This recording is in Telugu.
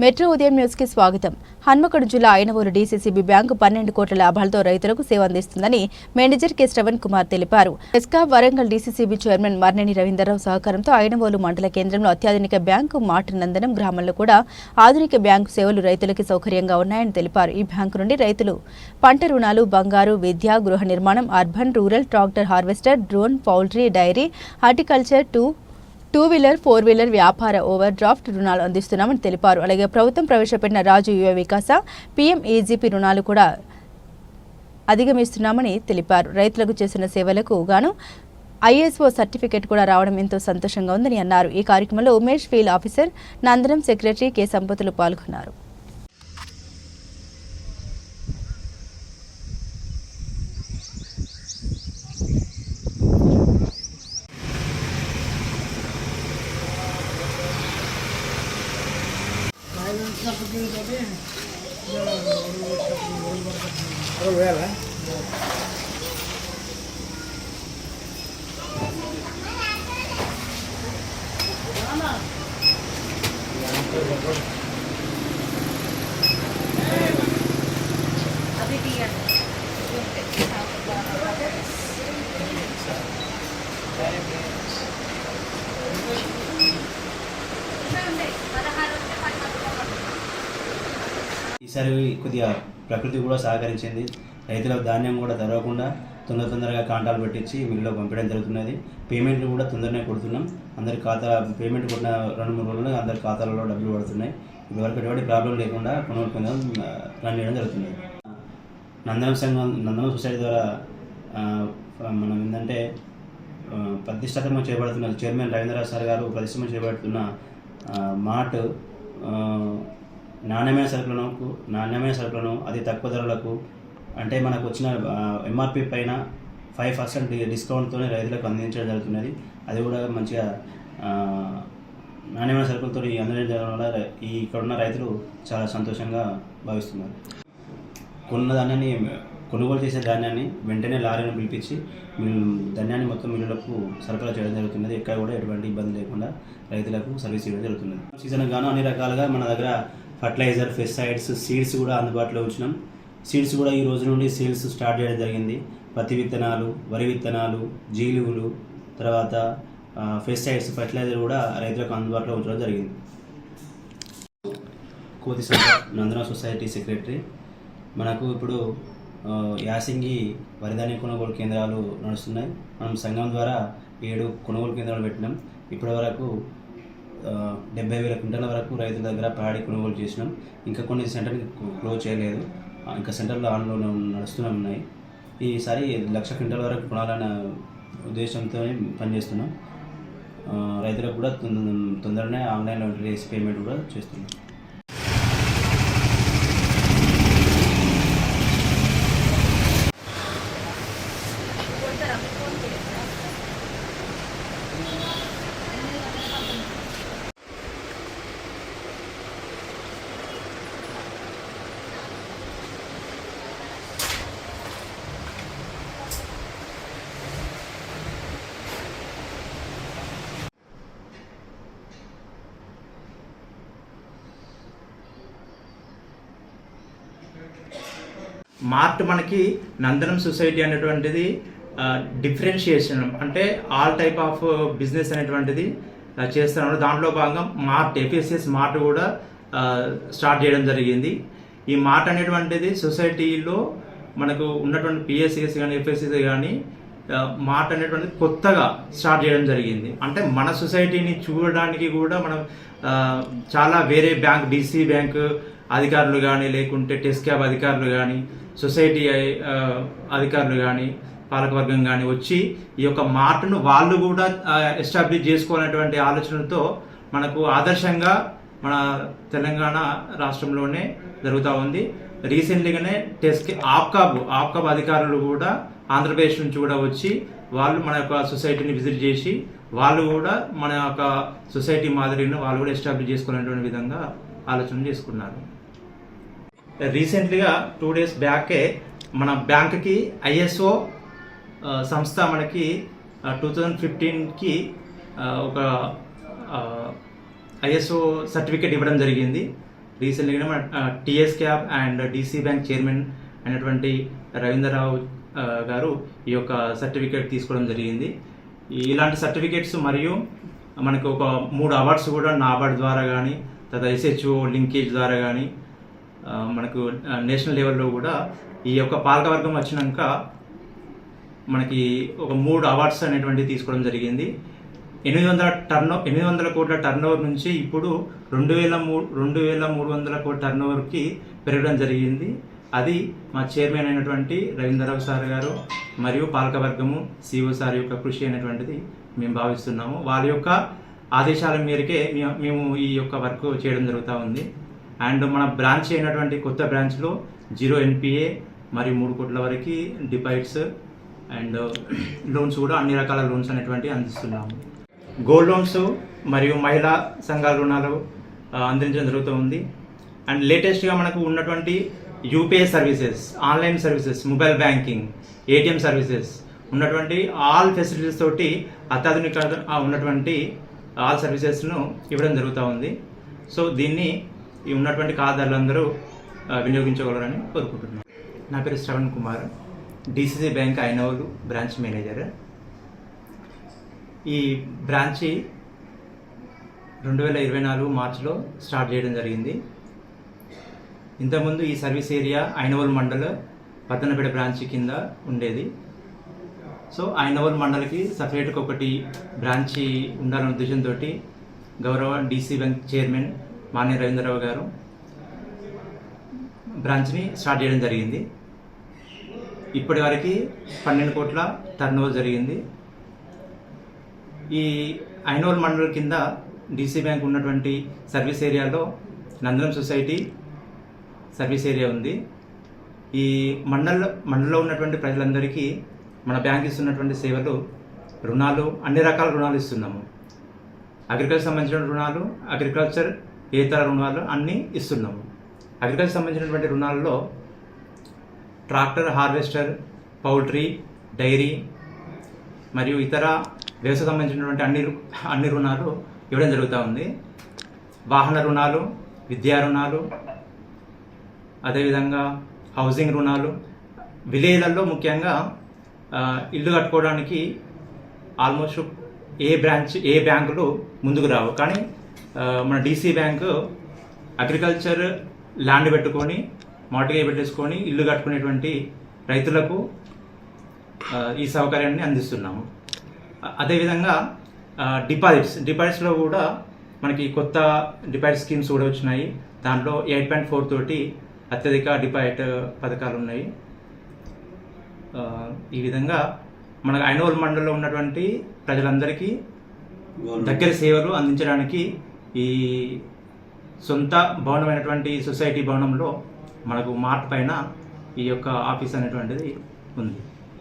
మెట్రో ఉదయం న్యూస్ కి స్వాగతం. హన్మకొండ జిల్లా ఐనవోలు డీసీసీబీ బ్యాంకు 12 కోట్ల లాభాలతో రైతులకు సేవ అందిస్తుందని మేనేజర్ కె శ్రవణ్ కుమార్ తెలిపారు. ఎస్కా వరంగల్ డీసీసీబీ చైర్మన్ మర్నేని రవీంద్రరావు సహకారంతో ఐనవోలు మండల కేంద్రంలో అత్యాధునిక బ్యాంకు మాటనందనం గ్రామంలో కూడా ఆధునిక బ్యాంకు సేవలు రైతులకు సౌకర్యంగా ఉన్నాయని తెలిపారు. ఈ బ్యాంకు నుండి రైతులు పంట రుణాలు, బంగారు, విద్య, గృహ నిర్మాణం, urban, rural, tractor harvester, drone, poultry, dairy, horticulture, two wheeler, 4 wheeler వ్యాపార ఓవర్ డ్రాఫ్ట్ రుణాలు అందిస్తున్నామని తెలిపారు. అలాగే ప్రభుత్వం ప్రవేశపెట్టిన రాజు యువ వికాస, పీఎం ఈజీపీ రుణాలు కూడా అధిగమిస్తున్నామని తెలిపారు. రైతులకు చేసిన సేవలకు గాను ఐఎస్ఓ సర్టిఫికేట్ కూడా రావడం ఎంతో సంతోషంగా ఉందని అన్నారు. ఈ కార్యక్రమంలో ఉమేష్, ఫీల్డ్ ఆఫీసర్ నందనం, సెక్రటరీ కె సంపతులు పాల్గొన్నారు. ఈసారి కొద్దిగా ప్రకృతి కూడా సహకరించింది. రైతులకు ధాన్యం కూడా తరగకుండా తొందరగా కాంటాలు పెట్టించి మిల్లులో పంపించడం జరుగుతున్నది. పేమెంట్లు కూడా తొందరనే కొడుతున్నాం. అందరి ఖాతా పేమెంట్ కొట్టిన 2-3 రోజుల్లో అందరి ఖాతాలలో డబ్బులు పడుతున్నాయి. ఇప్పటివరకు ఎటువంటి ప్రాబ్లం లేకుండా కొనుగోలు కేంద్రం రన్ చేయడం జరుగుతుంది. నందనం సొసైటీ ద్వారా మనం ఏంటంటే ప్రతిష్టాత్మకంగా చేపడుతున్న చైర్మన్ రవీంద్రరావు సార్ గారు ప్రతిష్టంగా చేపడుతున్న మార్ట్ నాణ్యమైన సరుకులను అతి తక్కువ ధరలకు, అంటే మనకు వచ్చిన ఎంఆర్పి పైన 5% డిస్కౌంట్తోనే రైతులకు అందించడం జరుగుతున్నది. అది కూడా మంచిగా నాణ్యమైన సరుకులతో అందించడం వల్ల ఇక్కడ ఉన్న రైతులు చాలా సంతోషంగా భావిస్తున్నారు. కొనుగోలు చేసే ధాన్యాన్ని వెంటనే లారీని పిలిపించి ధాన్యాన్ని మొత్తం మిల్లులకు సరఫరా చేయడం జరుగుతున్నది. ఎక్కడ కూడా ఎటువంటి ఇబ్బంది లేకుండా రైతులకు సర్వీస్ ఇవ్వడం జరుగుతున్నది. సీజన్ గాను అన్ని రకాలుగా మన దగ్గర ఫర్టిలైజర్, పెస్టిసైడ్స్, సీడ్స్ కూడా అందుబాటులో ఉంచినాం. సీడ్స్ కూడా ఈ రోజు నుండి సేల్స్ స్టార్ట్ చేయడం జరిగింది. పత్తి విత్తనాలు, వరి విత్తనాలు, జీలుగులు, తర్వాత పెస్టిసైడ్స్, ఫర్టిలైజర్ కూడా రైతులకు అందుబాటులో ఉంచడం జరిగింది. కోతి నందనం సొసైటీ సెక్రటరీ. మనకు ఇప్పుడు యాసింగి వరిధాన్య కొనుగోలు కేంద్రాలు నడుస్తున్నాయి. మనం సంఘం ద్వారా 7 కొనుగోలు కేంద్రాలు పెట్టినాం. ఇప్పటి వరకు 70,000 క్వింటాల వరకు రైతుల దగ్గర ప్యాడీ కొనుగోలు చేసినాం. ఇంకా కొన్ని సెంటర్ని క్లోజ్ చేయలేదు, ఇంకా సెంటర్లు ఆన్లో నడుస్తూనే ఉన్నాయి. ఈసారి 1,00,000 క్వింటాల వరకు కొనాలన్న ఉద్దేశంతో పనిచేస్తున్నాం. రైతులకు కూడా తొందరనే ఆన్లైన్లో రేసి పేమెంట్ కూడా చేస్తున్నాం. మార్ట్ మనకి నందనం సొసైటీ అనేటువంటిది డిఫరెన్షియేషన్, అంటే ఆల్ టైప్ ఆఫ్ బిజినెస్ అనేటువంటిది చేస్తున్నాడు. దాంట్లో భాగంగా మార్ట్, ఎఫ్ఎస్ఎస్ మార్ట్ కూడా స్టార్ట్ చేయడం జరిగింది. ఈ మార్ట్ అనేటువంటిది సొసైటీలో మనకు ఉన్నటువంటి పిఎస్సిఎస్ కానీ ఎఫ్ఎస్ఎస్ కానీ మార్ట్ అనేటువంటిది కొత్తగా స్టార్ట్ చేయడం జరిగింది. అంటే మన సొసైటీని చూడడానికి కూడా మనం చాలా వేరే బ్యాంక్, డిసి బ్యాంక్ అధికారులు కానీ, లేకుంటే టెస్క్యాబ్ అధికారులు కానీ, సొసైటీ అధికారులు కానీ, పాలకవర్గం కానీ వచ్చి ఈ యొక్క మార్ట్ను వాళ్ళు కూడా ఎస్టాబ్లిష్ చేసుకోవాలనేటువంటి ఆలోచనతో మనకు ఆదర్శంగా మన తెలంగాణ రాష్ట్రంలోనే జరుగుతూ ఉంది. రీసెంట్లీగానే ఆప్కాబ్ అధికారులు కూడా ఆంధ్రప్రదేశ్ నుంచి కూడా వచ్చి వాళ్ళు మన యొక్క సొసైటీని విజిట్ చేసి వాళ్ళు కూడా మన యొక్క సొసైటీ మాదిరిని వాళ్ళు కూడా ఎస్టాబ్లిష్ చేసుకునేటువంటి విధంగా ఆలోచన చేసుకున్నారు. రీసెంట్లీగా 2 days బ్యాకే మన బ్యాంక్కి ఐఎస్ఓ సంస్థ మనకి 2015కి ఒక ఐఎస్ఓ సర్టిఫికేట్ ఇవ్వడం జరిగింది. రీసెంట్గా మన TS cab and DC bank chairman అయినటువంటి రవీంద్రరావు గారు ఈ యొక్క సర్టిఫికేట్ తీసుకోవడం జరిగింది. ఇలాంటి సర్టిఫికేట్స్ మరియు మనకు ఒక 3 అవార్డ్స్ కూడా నాబార్డ్ ద్వారా కానీ తర్వాత ఎస్హెచ్ఓ లింకేజ్ ద్వారా కానీ మనకు నేషనల్ లెవెల్లో కూడా ఈ యొక్క పాలకవర్గం వచ్చినాక మనకి ఒక 3 అవార్డ్స్ అనేటువంటివి తీసుకోవడం జరిగింది. 800 కోట్ల టర్నోవర్ నుంచి ఇప్పుడు 2300 కోట్ల టర్నోవర్కి పెరగడం జరిగింది. అది మా చైర్మన్ అయినటువంటి రవీంద్రరావు సార్ గారు మరియు పాలకవర్గము సిఓ సార్ యొక్క కృషి అయినటువంటిది మేము భావిస్తున్నాము. వారి యొక్క ఆదేశాల మేరకే మేము ఈ యొక్క వర్క్ చేయడం జరుగుతూ ఉంది. అండ్ మన బ్రాంచ్ అయినటువంటి కొత్త బ్రాంచ్లో 0 NPA మరియు 3 కోట్ల వరకు డిపాజిట్స్ అండ్ లోన్స్ కూడా అన్ని రకాల లోన్స్ అనేటువంటివి అందిస్తున్నాము. గోల్డ్ లోన్స్ మరియు మహిళా సంఘాల రుణాలు అందించడం జరుగుతుంది. అండ్ లేటెస్ట్గా మనకు ఉన్నటువంటి UPI services, online services, mobile banking, ATM services ఉన్నటువంటి ఆల్ ఫెసిలిటీస్ తోటి అత్యాధునిక ఉన్నటువంటి ఆల్ సర్వీసెస్ను ఇవ్వడం జరుగుతూ ఉంది. సో దీన్ని ఈ ఉన్నటువంటి ఖాతాదారులందరూ వినియోగించగలరని కోరుకుంటున్నాను. నా పేరు Shravan Kumar, DCC bank Inavolu branch manager. ఈ బ్రాంచి 2024 మార్చిలో స్టార్ట్ చేయడం జరిగింది. ఇంతకుముందు ఈ service area Inavol mandal Pattanapeta branch కింద ఉండేది. సో ఐనవోల్ మండల్కి సపరేట్గా ఒకటి బ్రాంచి ఉండాలనే ఉద్దేశంతో గౌరవ DC bank chairman Manya Ravindra Rao గారు బ్రాంచ్ని స్టార్ట్ చేయడం జరిగింది. ఇప్పటి వరకు 12 కోట్ల టర్నోవర్ జరిగింది. ఈ ఐనవోల్ మండల్ కింద డీసీ బ్యాంక్ ఉన్నటువంటి సర్వీస్ ఏరియాలో నందనం సొసైటీ సర్వీస్ ఏరియా ఉంది. ఈ మండల్లో ఉన్నటువంటి ప్రజలందరికీ మన బ్యాంక్ ఇస్తున్నటువంటి సేవలు, రుణాలు, అన్ని రకాల రుణాలు ఇస్తున్నాము. అగ్రికల్చర్ సంబంధించిన రుణాలు, అగ్రికల్చర్ ఇతర రుణాలు అన్నీ ఇస్తున్నాము. అగ్రికల్చర్ సంబంధించినటువంటి రుణాల్లో ట్రాక్టర్, హార్వెస్టర్, పౌల్ట్రీ, డైరీ మరియు ఇతర వ్యవసాయ సంబంధించినటువంటి అన్ని రుణాలు ఇవ్వడం జరుగుతూ ఉంది. వాహన రుణాలు, విద్యా రుణాలు, అదేవిధంగా హౌసింగ్ రుణాలు, విలేజ్లలో ముఖ్యంగా ఇల్లు కట్టుకోవడానికి ఆల్మోస్ట్ ఏ బ్యాంకులు ముందుకు రావు. కానీ మన డీసీ బ్యాంకు అగ్రికల్చర్ ల్యాండ్ పెట్టుకొని మార్టిగేజ్ పెట్టేసుకొని ఇల్లు కట్టుకునేటువంటి రైతులకు ఈ సౌకర్యాన్ని అందిస్తున్నాము. అదేవిధంగా డిపాజిట్స్లో కూడా మనకి కొత్త డిపాజిట్ స్కీమ్స్ కూడా వచ్చినాయి. దాంట్లో 8.4 తోటి అత్యధిక డిపాజిట్ పథకాలు ఉన్నాయి. ఈ విధంగా మన ఐనవోల్ మండలంలో ఉన్నటువంటి ప్రజలందరికీ దగ్గర సేవలు అందించడానికి ఈ సొంత భవనమైనటువంటి సొసైటీ భవనంలో మనకు మార్ట్ పైన ఈ యొక్క ఆఫీస్ అనేటువంటిది ఉంది.